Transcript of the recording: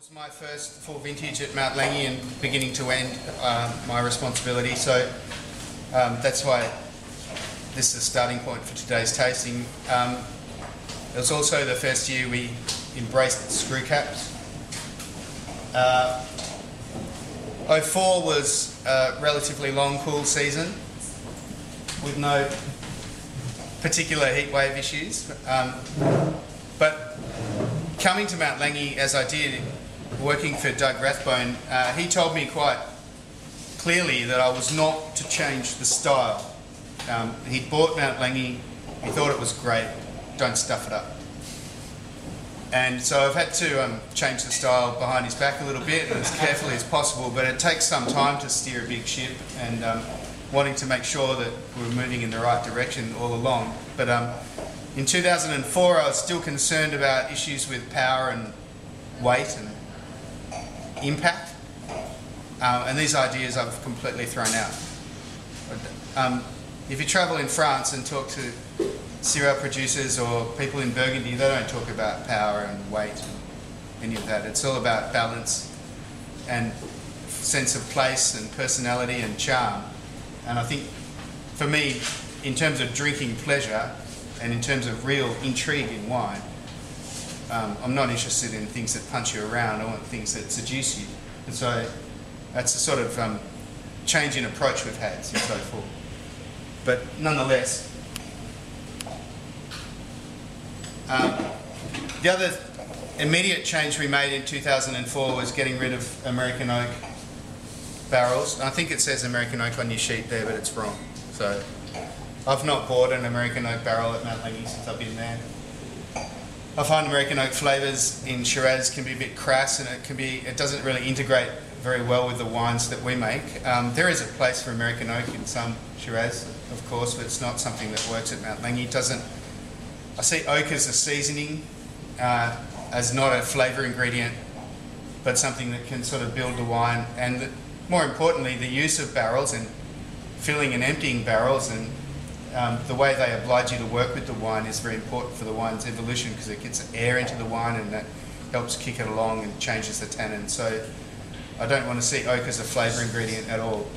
was my first full vintage at Mount Langi and beginning to end my responsibility, so that's why this is the starting point for today's tasting. It was also the first year we embraced screw caps. 04 was a relatively long cool season with no particular heat wave issues, but coming to Mount Langi as I did, working for Doug Rathbone, he told me quite clearly that I was not to change the style. He'd bought Mount Langi, he thought it was great, don't stuff it up. And so I've had to change the style behind his back a little bit, and as carefully as possible, but it takes some time to steer a big ship, and wanting to make sure that we're moving in the right direction all along. But in 2004 I was still concerned about issues with power and weight and impact, and these ideas I've completely thrown out. If you travel in France and talk to Syrah producers or people in Burgundy, they don't talk about power and weight and any of that. It's all about balance and sense of place and personality and charm. And I think for me, in terms of drinking pleasure and in terms of real intrigue in wine, I'm not interested in things that punch you around. I want things that seduce you. And so that's the sort of change in approach we've had since 04. But nonetheless, the other immediate change we made in 2004 was getting rid of American oak barrels. I think it says American oak on your sheet there, but it's wrong. So I've not bought an American oak barrel at Mount Langi since I've been there. I find American oak flavours in Shiraz can be a bit crass, and it doesn't really integrate very well with the wines that we make. There is a place for American oak in some Shiraz, of course, but it's not something that works at Mount Langi. I see oak as a seasoning, as not a flavour ingredient, but something that can sort of build the wine. And more importantly, the use of barrels and filling and emptying barrels and the way they oblige you to work with the wine is very important for the wine's evolution, because it gets air into the wine and that helps kick it along and changes the tannin. So I don't want to see oak as a flavour ingredient at all.